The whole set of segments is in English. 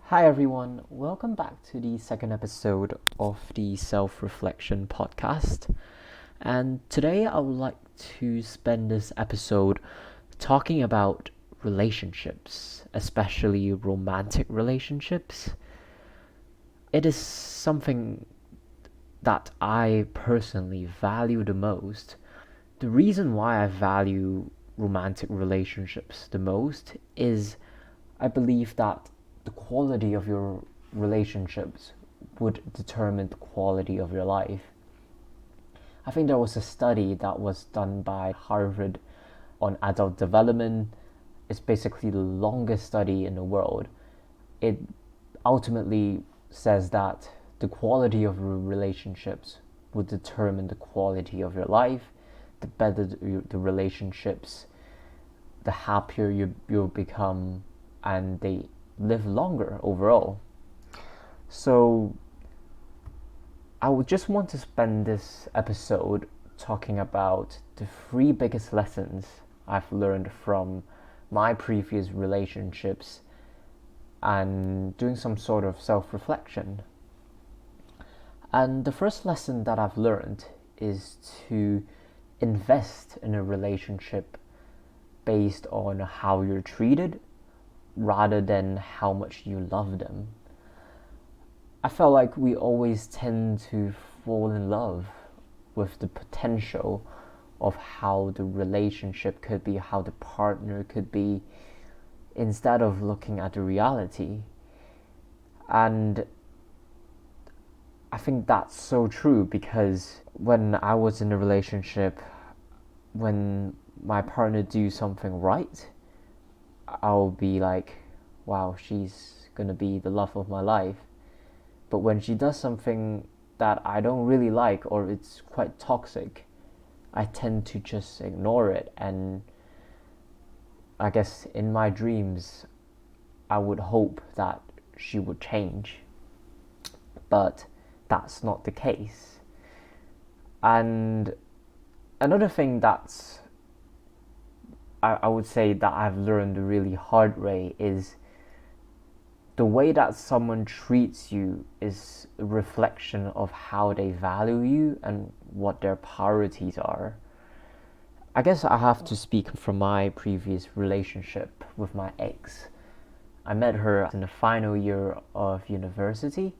Hi everyone, welcome back to the second episode of the Self Reflection podcast. And today I would like to spend this episode talking about relationships, especially romantic relationships. It is something that I personally value the most. The reason why I value romantic relationships the most is I believe that the quality of your relationships would determine the quality of your life. I think there was a study that was done by Harvard on adult development. It's basically the longest study in the world. It ultimately says that the quality of your relationships would determine the quality of your life. The better the relationships, the happier you'll become, and they live longer overall. So I would just want to spend this episode talking about the three biggest lessons I've learned from my previous relationships and doing some sort of self-reflection. And the first lesson that I've learned is to invest in a relationship based on how you're treated rather than how much you love them. I felt like we always tend to fall in love with the potential of how the relationship could be, how the partner could be, instead of looking at the reality. And I think that's so true because when I was in a relationship, when my partner do something right, I'll be like, wow, she's gonna be the love of my life. But when she does something that I don't really like or it's quite toxic, I tend to just ignore it. And I guess in my dreams, I would hope that she would change. But that's not the case. And another thing that's I would say that I've learned the really hard way is the way that someone treats you is a reflection of how they value you and what their priorities are. I guess I have to speak from my previous relationship with my ex. I met her in the final year of university,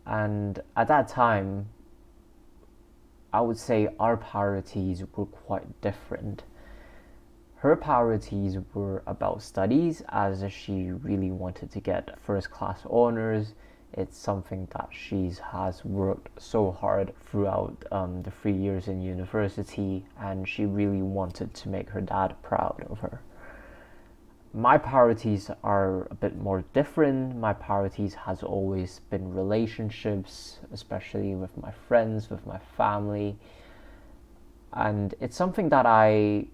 and at that time, I would say our priorities were quite different. Her priorities were about studies, as she really wanted to get first class honors. It's something that she has worked so hard throughout the 3 years in university, and she really wanted to make her dad proud of her. My priorities are a bit more different. My priorities has always been relationships, especially with my friends, with my family, and it's something that I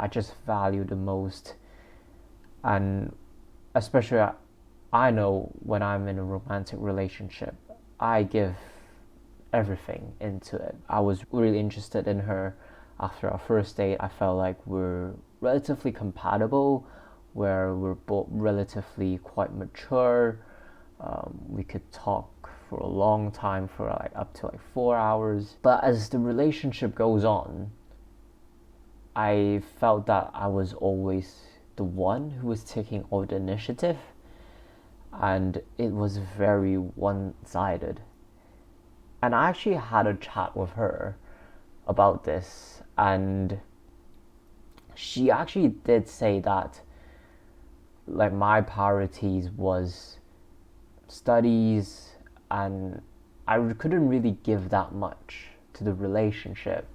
just value the most. And especially I know when I'm in a romantic relationship, I give everything into it. I was really interested in her. After our first date, I felt like we're relatively compatible, where we're both relatively quite mature. We could talk for a long time, for like up to like 4 hours. But as the relationship goes on, I felt that I was always the one who was taking all the initiative, and it was very one-sided. And I actually had a chat with her about this, and she actually did say that like my priorities was studies, and I couldn't really give that much to the relationship,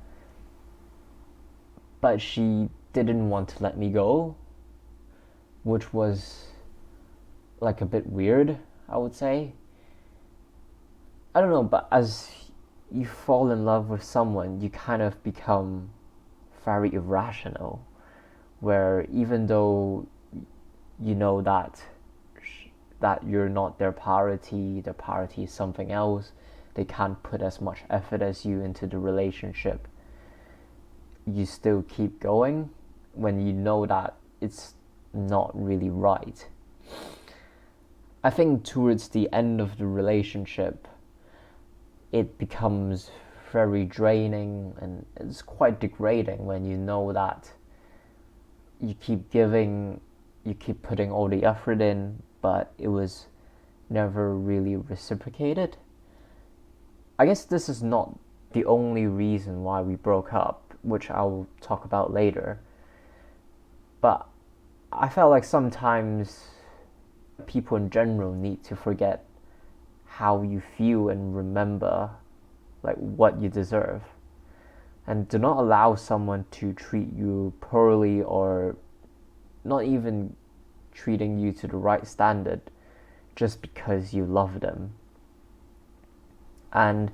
but she didn't want to let me go, which was like a bit weird, I would say. I don't know, but as you fall in love with someone, you kind of become very irrational, where even though you know that you're not their priority is something else, they can't put as much effort as you into the relationship, you still keep going when you know that it's not really right. I think towards the end of the relationship, it becomes very draining, and it's quite degrading when you know that you keep giving, you keep putting all the effort in, but it was never really reciprocated. I guess this is not the only reason why we broke up, which I'll talk about later. But I felt like sometimes people in general need to forget how you feel and remember like what you deserve, and do not allow someone to treat you poorly or not even treating you to the right standard just because you love them. And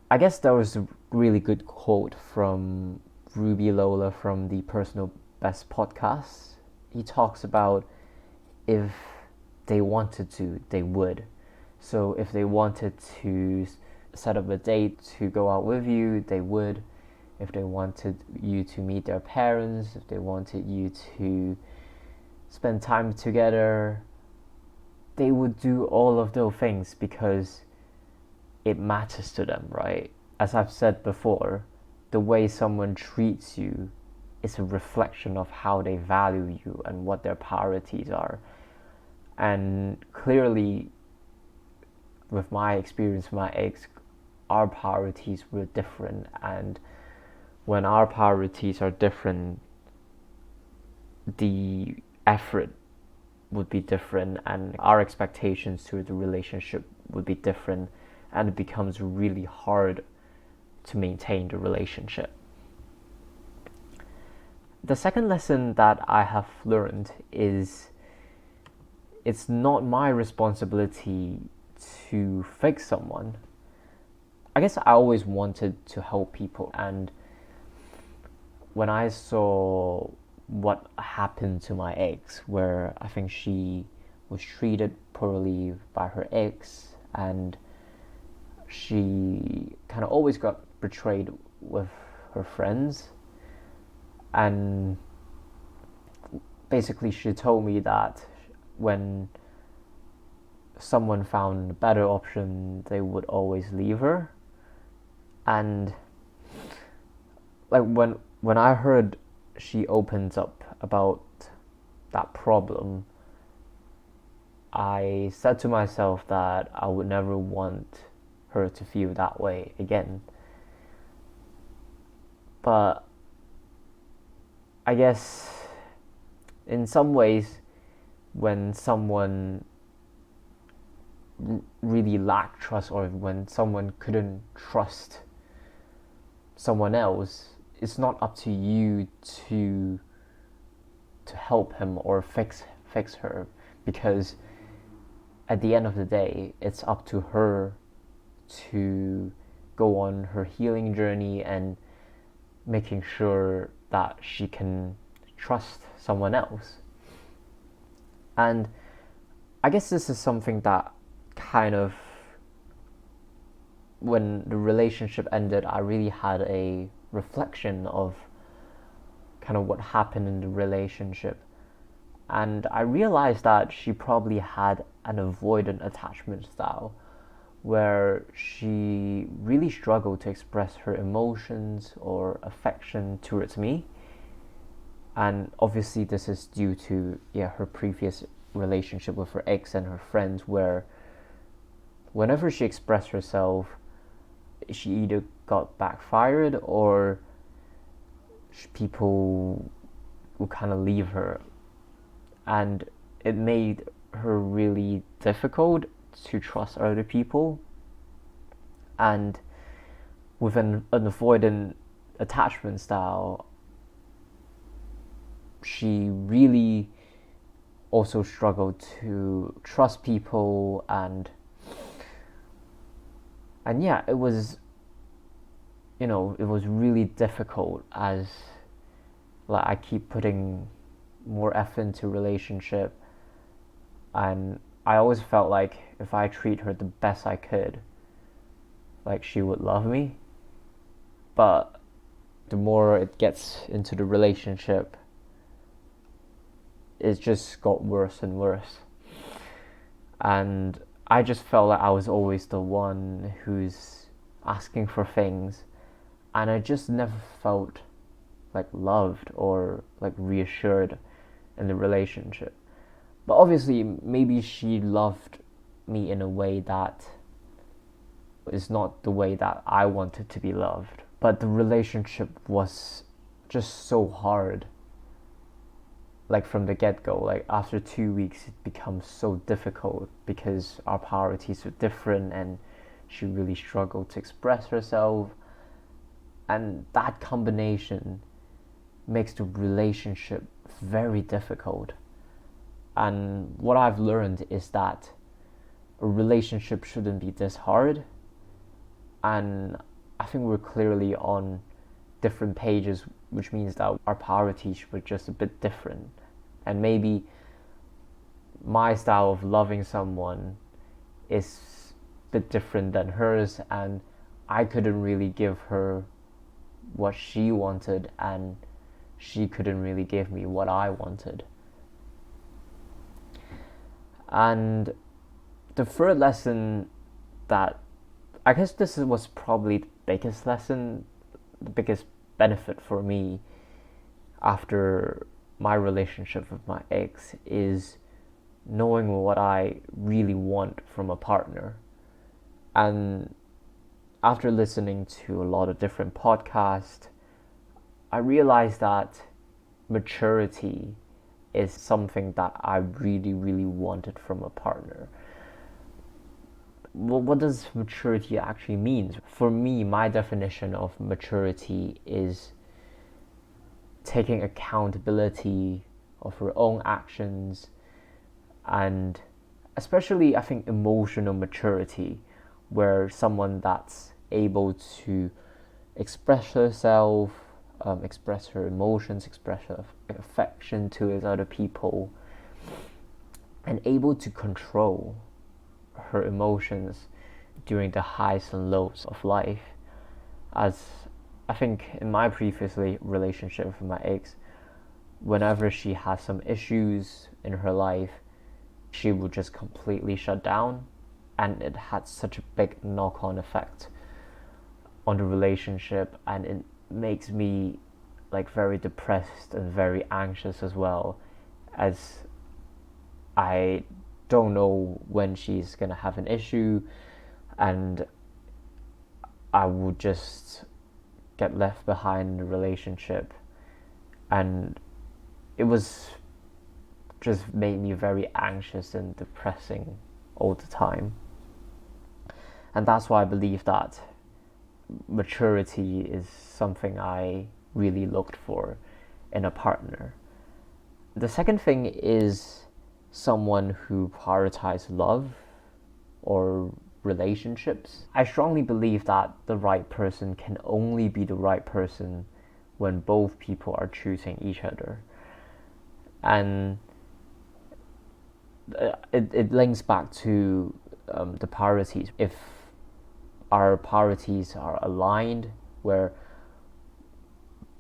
I guess there was a really good quote from Ruby Lola from the Personal Best podcast. He talks about if they wanted to, they would. So if they wanted to set up a date to go out with you, they would. If they wanted you to meet their parents, if they wanted you to spend time together, they would do all of those things because it matters to them, right? As I've said before, the way someone treats you is a reflection of how they value you and what their priorities are. And clearly, with my experience with my ex, our priorities were different, and when our priorities are different, the effort would be different, and our expectations to the relationship would be different, and it becomes really hard to maintain the relationship. The second lesson that I have learned is it's not my responsibility to fix someone. I guess I always wanted to help people, and when I saw what happened to my ex, where I think she was treated poorly by her ex, and she kind of always got betrayed with her friends, and basically she told me that when someone found a better option, they would always leave her. And like when I heard she opens up about that problem, I said to myself that I would never want her to feel that way again. But I guess in some ways, when someone really lacked trust, or when someone couldn't trust someone else, it's not up to you to help him or fix her, because at the end of the day, it's up to her to go on her healing journey and making sure that she can trust someone else. And I guess this is something that kind of, when the relationship ended, I really had a reflection of kind of what happened in the relationship. And I realized that she probably had an avoidant attachment style, where she really struggled to express her emotions or affection towards me. And obviously this is due to her previous relationship with her ex and her friends, where whenever she expressed herself, she either got backfired or people would kind of leave her, and it made her really difficult to trust other people. And with an avoidant attachment style, she really also struggled to trust people, and yeah, it was really difficult, as like I keep putting more effort into relationship, and I always felt like if I treat her the best I could, like she would love me. But the more it gets into the relationship, it just got worse and worse. And I just felt like I was always the one who's asking for things, and I just never felt like loved or like reassured in the relationship. But obviously, maybe she loved me in a way that is not the way that I wanted to be loved. But the relationship was just so hard. Like from the get go, like after 2 weeks, it becomes so difficult because our priorities were different and she really struggled to express herself. And that combination makes the relationship very difficult. And what I've learned is that a relationship shouldn't be this hard. And I think we're clearly on different pages, which means that our priorities were just a bit different. And maybe my style of loving someone is a bit different than hers, and I couldn't really give her what she wanted, and she couldn't really give me what I wanted. And the third lesson that I guess this was probably the biggest lesson, the biggest benefit for me after my relationship with my ex is knowing what I really want from a partner. And after listening to a lot of different podcasts, I realized that maturity is something that I really, really wanted from a partner. Well, what does maturity actually mean? For me, my definition of maturity is taking accountability of her own actions, and especially I think emotional maturity, where someone that's able to express herself, express her emotions, express her affection to other people, and able to control her emotions during the highs and lows of life. As I think in my previous relationship with my ex, whenever she has some issues in her life, she would just completely shut down, and it had such a big knock-on effect on the relationship, and it makes me like very depressed and very anxious as well, as I don't know when she's gonna have an issue, and I would just get left behind in the relationship, and it was just made me very anxious and depressing all the time. And that's why I believe that maturity is something I really looked for in a partner. The second thing is someone who prioritizes love or relationships. I strongly believe that the right person can only be the right person when both people are choosing each other. And it links back to the priorities. If our priorities are aligned, where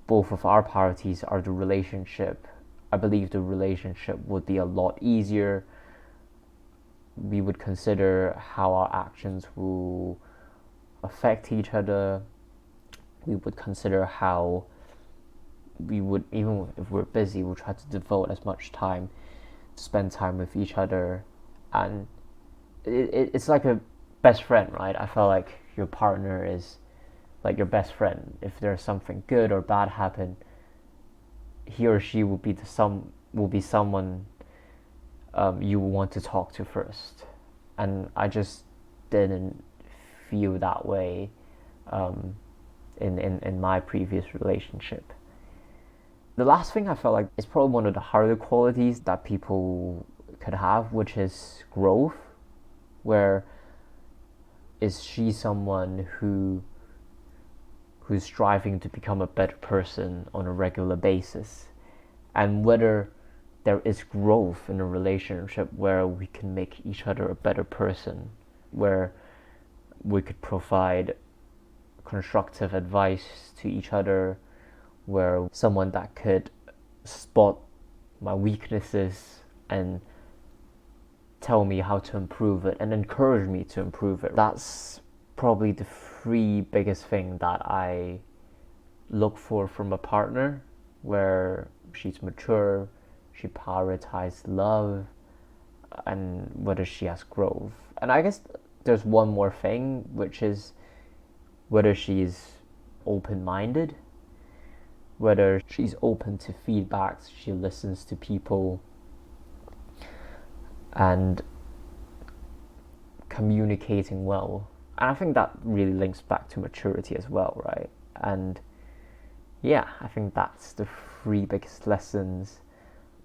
both of our priorities are the relationship, I believe the relationship would be a lot easier. We would consider how our actions will affect each other. We would consider how we would, even if we're busy, we'll try to devote as much time to spend time with each other. And it's like a best friend, right? I feel like your partner is like your best friend. If there's something good or bad happen, he or she will be someone you want to talk to first. And I just didn't feel that way in my previous relationship. The last thing I felt like is probably one of the harder qualities that people could have, which is growth. Where is she someone who's striving to become a better person on a regular basis, and whether there is growth in a relationship where we can make each other a better person, where we could provide constructive advice to each other, where someone that could spot my weaknesses and tell me how to improve it and encourage me to improve it. That's probably the three biggest thing that I look for from a partner, where she's mature, she prioritizes love, and whether she has growth. And I guess there's one more thing, which is whether she's open-minded, whether she's open to feedbacks, she listens to people, and communicating well. And I think that really links back to maturity as well, right? And yeah, I think that's the three biggest lessons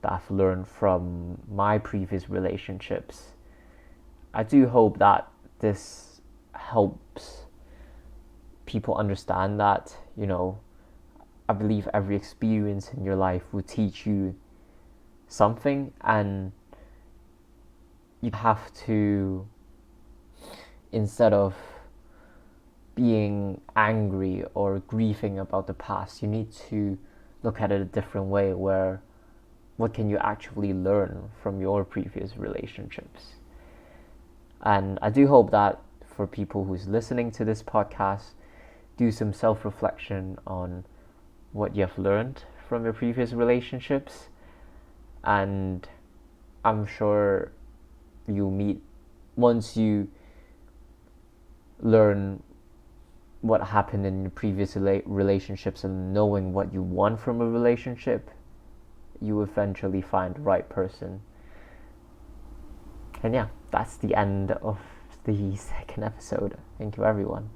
that I've learned from my previous relationships. I do hope that this helps people understand that, I believe every experience in your life will teach you something, and you have to, instead of being angry or grieving about the past, you need to look at it a different way, where what can you actually learn from your previous relationships. And I do hope that for people who's listening to this podcast, do some self-reflection on what you have learned from your previous relationships, and I'm sure once you learn what happened in your previous relationships and knowing what you want from a relationship, you eventually find the right person. And yeah, that's the end of the second episode. Thank you, everyone.